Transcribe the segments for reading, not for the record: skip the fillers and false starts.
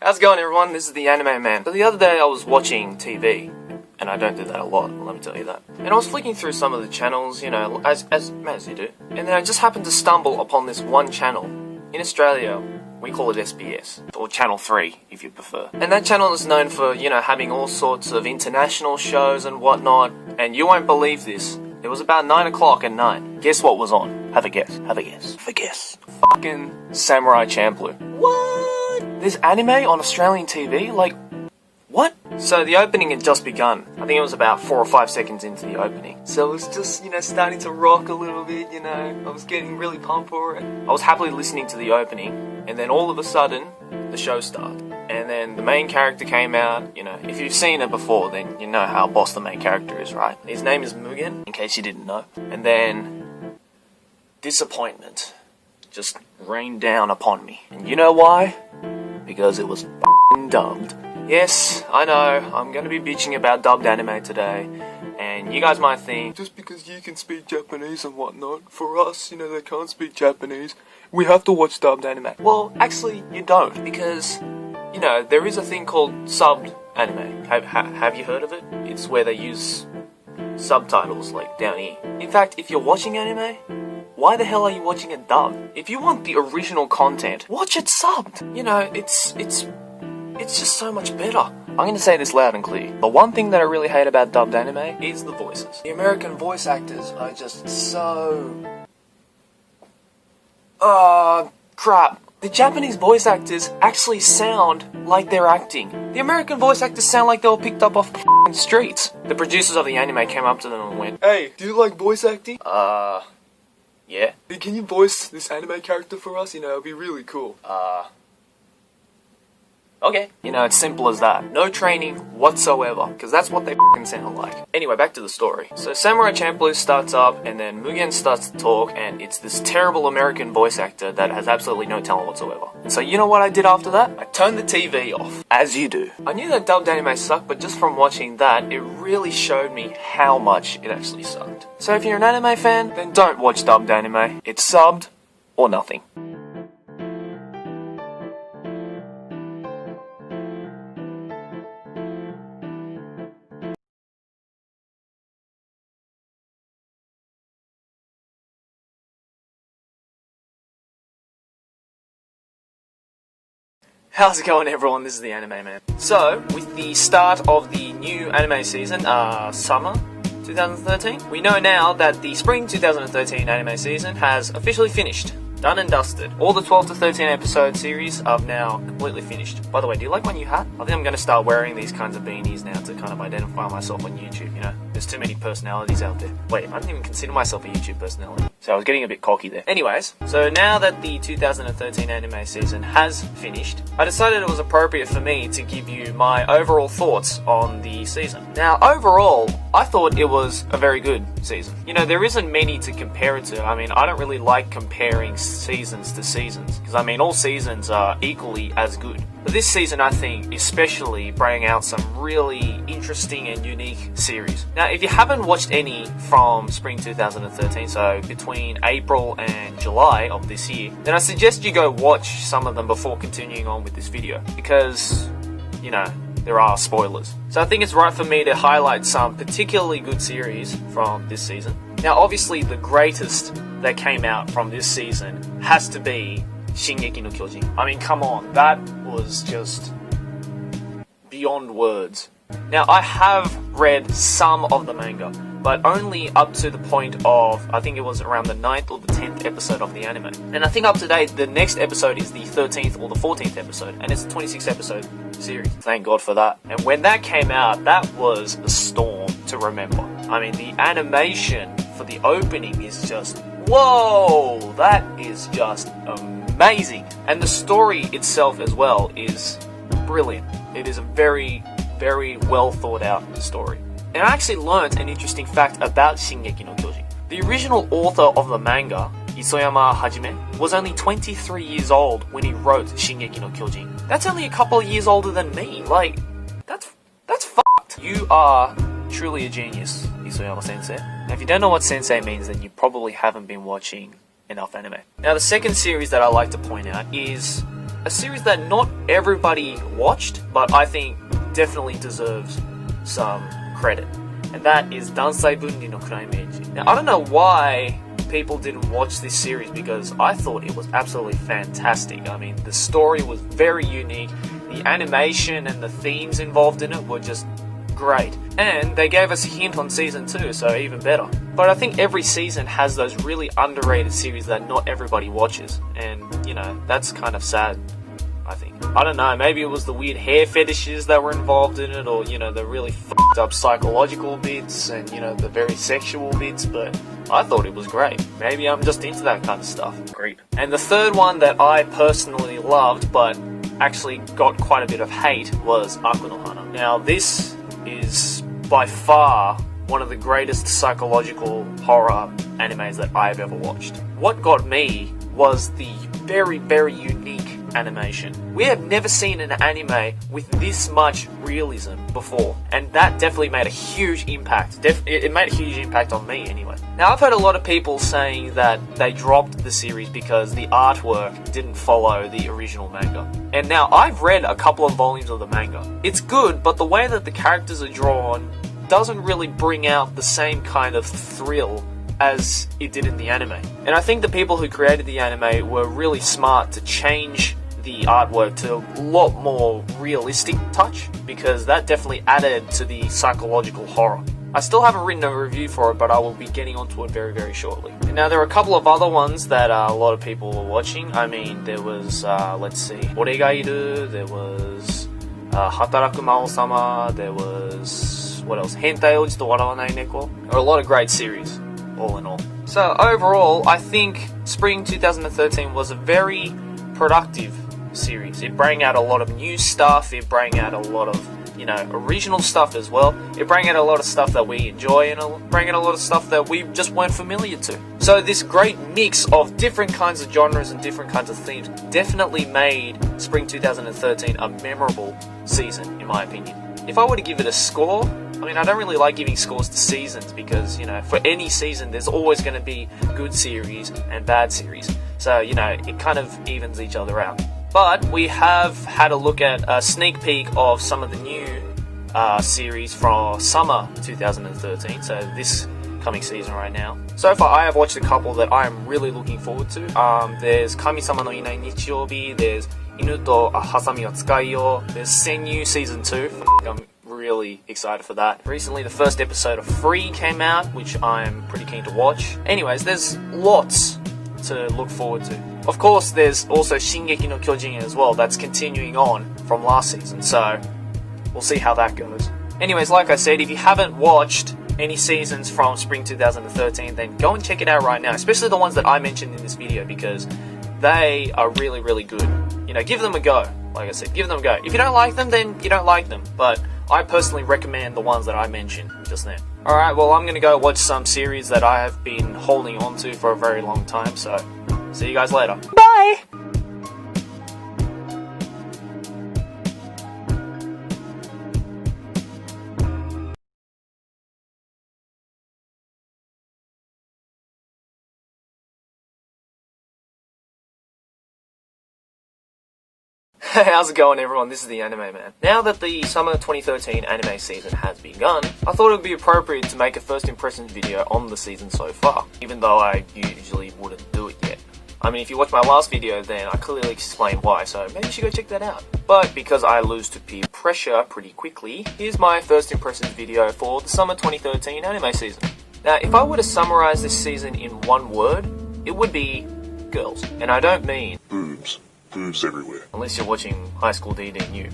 How's it going, everyone? This is the Anime Man. So the other day I was watching TV, and I don't do that a lot, let me tell you that. And I was flicking through some of the channels, you know, as you do. And then I just happened to stumble upon this one channel. In Australia, we call it SBS, or Channel 3, if you prefer. And that channel is known for, you know, having all sorts of international shows and whatnot. And you won't believe this. It was about 9 o'clock at night. Guess what was on? Have a guess. Have a guess. Have a guess. Fucking Samurai Champloo. What? There's anime on Australian TV? Like, what? So the opening had just begun. I think it was about 4 or 5 seconds into the opening. So it was just, you know, starting to rock a little bit, you know. I was getting really pumped for it. I was happily listening to the opening, and then all of a sudden, the show started. And then the main character came out, you know. If you've seen it before, then you know how boss the main character is, right? His name is Mugen, in case you didn't know. And then disappointment just rained down upon me. And you know why? Because it was f***ing dubbed. Yes, I know, I'm gonna be bitching about dubbed anime today, and you guys might think, just because you can speak Japanese and whatnot, for us, you know, they can't speak Japanese, we have to watch dubbed anime. Well, actually, you don't, because, you know, there is a thing called subbed anime. Have you heard of it? It's where they use subtitles, like, down here. In fact, if you're watching anime, why the hell are you watching it dubbed? If you want the original content, watch it subbed. You know, it's just so much better. I'm going to say this loud and clear. The one thing that I really hate about dubbed anime is the voices. The American voice actors are just so... crap. The Japanese voice actors actually sound like they're acting. The American voice actors sound like they were picked up off the f***ing streets. The producers of the anime came up to them and went, "Hey, do you like voice acting? Yeah. Can you voice this anime character for us? You know, it'd be really cool." Okay. You know, it's simple as that. No training whatsoever, because that's what they f***ing sound like. Anyway, back to the story. So Samurai Champloo starts up, and then Mugen starts to talk, and it's this terrible American voice actor that has absolutely no talent whatsoever. And so you know what I did after that? I turned the TV off, as you do. I knew that dubbed anime sucked, but just from watching that, it really showed me how much it actually sucked. So if you're an anime fan, then don't watch dubbed anime. It's subbed, or nothing. How's it going, everyone? This is the Anime Man. So, with the start of the new anime season, summer 2013, we know now that the spring 2013 anime season has officially finished. Done and dusted. All the 12 to 13 episode series are now completely finished. By the way, do you like my new hat? I think I'm going to start wearing these kinds of beanies now to kind of identify myself on YouTube, you know? There's too many personalities out there. Wait, I don't even consider myself a YouTube personality. So I was getting a bit cocky there. Anyways, so now that the 2013 anime season has finished, I decided it was appropriate for me to give you my overall thoughts on the season. Now, overall, I thought it was a very good season. You know, there isn't many to compare it to. I mean, I don't really like comparing seasons to seasons, because I mean, all seasons are equally as good. But this season, I think, especially bringing out some really interesting and unique series. Now, if you haven't watched any from spring 2013, so between April and July of this year, then I suggest you go watch some of them before continuing on with this video, because, you know, there are spoilers. So I think it's right for me to highlight some particularly good series from this season. Now, obviously, the greatest that came out from this season has to be Shingeki no Kyojin. I mean, come on, that was just beyond words. Now, I have read some of the manga, but only up to the point of, I think it was around the 9th or the 10th episode of the anime. And I think up to date, the next episode is the 13th or the 14th episode, and it's a 26 episode series. Thank God for that. And when that came out, that was a storm to remember. I mean, the animation for the opening is just, whoa, that is just amazing. And the story itself as well is brilliant. It is a very, very well thought out story. And I actually learnt an interesting fact about Shingeki no Kyojin. The original author of the manga, Isoyama Hajime, was only 23 years old when he wrote Shingeki no Kyojin. That's only a couple of years older than me. Like, that's fucked. You are truly a genius, Isoyama Sensei. Now, if you don't know what sensei means, then you probably haven't been watching enough anime. Now, the second series that I like to point out is a series that not everybody watched, but I think definitely deserves some credit. And that is Dansai Bunri no Kurai Meiji. Now, I don't know why people didn't watch this series, because I thought it was absolutely fantastic. I mean, the story was very unique. The animation and the themes involved in it were just great. And they gave us a hint on season 2, so even better. But I think every season has those really underrated series that not everybody watches. And, you know, that's kind of sad, I think. I don't know, maybe it was the weird hair fetishes that were involved in it, or, you know, the really f***ed up psychological bits and, you know, the very sexual bits, but I thought it was great. Maybe I'm just into that kind of stuff. Agreed. And the third one that I personally loved, but actually got quite a bit of hate, was Aku no Hana. Now, this is by far one of the greatest psychological horror animes that I've ever watched. What got me was the very, very unique animation. We have never seen an anime with this much realism before, and that definitely made a huge impact. It made a huge impact on me anyway. Now, I've heard a lot of people saying that they dropped the series because the artwork didn't follow the original manga. And now, I've read a couple of volumes of the manga. It's good, but the way that the characters are drawn doesn't really bring out the same kind of thrill as it did in the anime. And I think the people who created the anime were really smart to change the artwork to a lot more realistic touch, because that definitely added to the psychological horror. I still haven't written a review for it, but I will be getting onto it very, very shortly. And now, there are a couple of other ones that a lot of people were watching. I mean, there was, let's see, Ore ga iru, there was Hataraku Mao-sama, there was, what else, Hentai Oji to Warawanai Neko. There are a lot of great series, all in all. So, overall, I think Spring 2013 was a very productive series. It brought out a lot of new stuff, it brought out a lot of, you know, original stuff as well. It brought out a lot of stuff that we enjoy, and it brought out a lot of stuff that we just weren't familiar to. So this great mix of different kinds of genres and different kinds of themes definitely made Spring 2013 a memorable season, in my opinion. If I were to give it a score, I mean, I don't really like giving scores to seasons, because, you know, for any season there's always going to be good series and bad series. So, you know, it kind of evens each other out. But we have had a look at a sneak peek of some of the new series from summer 2013, so this coming season right now. So far, I have watched a couple that I am really looking forward to. There's Kami-sama no Inai Nichiyoubi, there's Inu to Hasami wa Tsukai yo, there's Senyu Season 2. I'm really excited for that. Recently, the first episode of Free came out, which I'm pretty keen to watch. Anyways, there's lots to look forward to. Of course, there's also Shingeki no Kyojin as well, that's continuing on from last season, so we'll see how that goes. Anyways, like I said, if you haven't watched any seasons from Spring 2013, then go and check it out right now, especially the ones that I mentioned in this video, because they are really, really good. You know, give them a go. Like I said, give them a go. If you don't like them, then you don't like them, but I personally recommend the ones that I mentioned just then. Alright, well, I'm gonna go watch some series that I have been holding on to for a very long time, so see you guys later. Bye! Hey, how's it going, everyone? This is the Anime Man. Now that the summer 2013 anime season has begun, I thought it would be appropriate to make a first impressions video on the season so far, even though I usually wouldn't do it yet. I mean, if you watched my last video, then I clearly explained why, so maybe you should go check that out. But because I lose to peer pressure pretty quickly, here's my first impressions video for the summer 2013 anime season. Now, if I were to summarize this season in one word, it would be girls. And I don't mean boobs. Boobs everywhere. Unless you're watching High School DD New.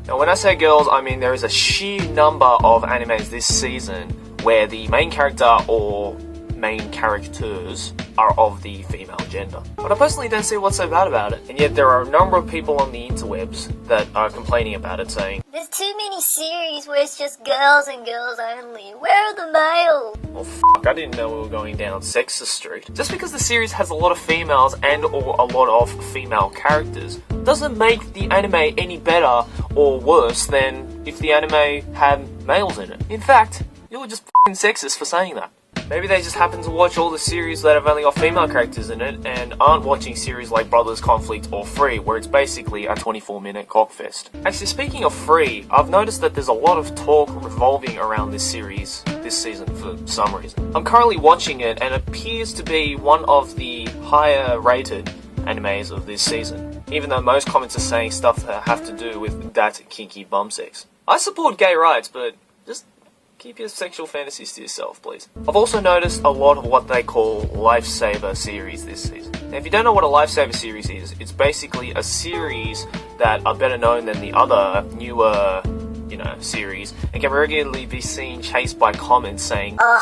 Now, when I say girls, I mean there is a sheer number of animes this season where the main character or main characters are of the female gender. But I personally don't see what's so bad about it. And yet there are a number of people on the interwebs that are complaining about it, saying, "There's too many series where it's just girls and girls only. Where are the males?" Well, I didn't know we were going down sexist street. Just because the series has a lot of females and or a lot of female characters doesn't make the anime any better or worse than if the anime had males in it. In fact, you're just f***ing sexist for saying that. Maybe they just happen to watch all the series that have only got female characters in it and aren't watching series like Brothers Conflict or Free, where it's basically a 24-minute cockfest. Actually, speaking of Free, I've noticed that there's a lot of talk revolving around this series this season for some reason. I'm currently watching it and it appears to be one of the higher rated animes of this season, even though most comments are saying stuff that have to do with that kinky bum sex. I support gay rights, but just keep your sexual fantasies to yourself, please. I've also noticed a lot of what they call lifesaver series this season. Now, if you don't know what a lifesaver series is, it's basically a series that are better known than the other, newer, series, and can regularly be seen chased by comments saying, Ugh,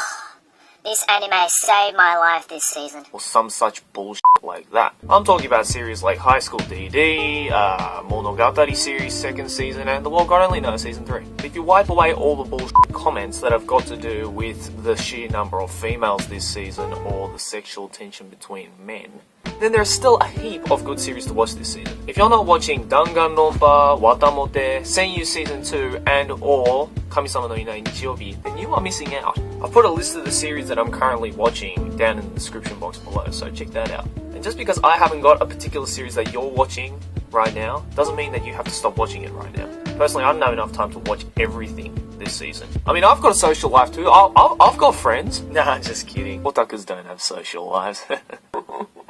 this anime saved my life this season. or some such bullshit like that. I'm talking about series like High School DD, Monogatari series 2nd season, and The World God Only Knows season 3. If you wipe away all the bullshit comments that have got to do with the sheer number of females this season or the sexual tension between men, then there's still a heap of good series to watch this season. If you're not watching Danganronpa, Watamote, Senyu Season 2, and or Kamisama no Inai Nichiyobi, then you are missing out. I've put a list of the series that I'm currently watching down in the description box below, so check that out. And just because I haven't got a particular series that you're watching right now, doesn't mean that you have to stop watching it right now. Personally, I don't have enough time to watch everything this season. I mean, I've got a social life too. I've got friends. Nah, just kidding. Otakus don't have social lives.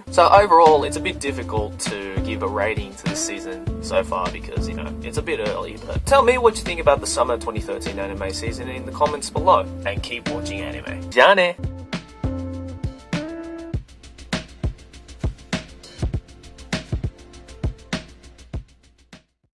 So overall, it's a bit difficult to give a rating to this season so far because, it's a bit early. But tell me what you think about the summer 2013 anime season in the comments below. And keep watching anime. Ja ne!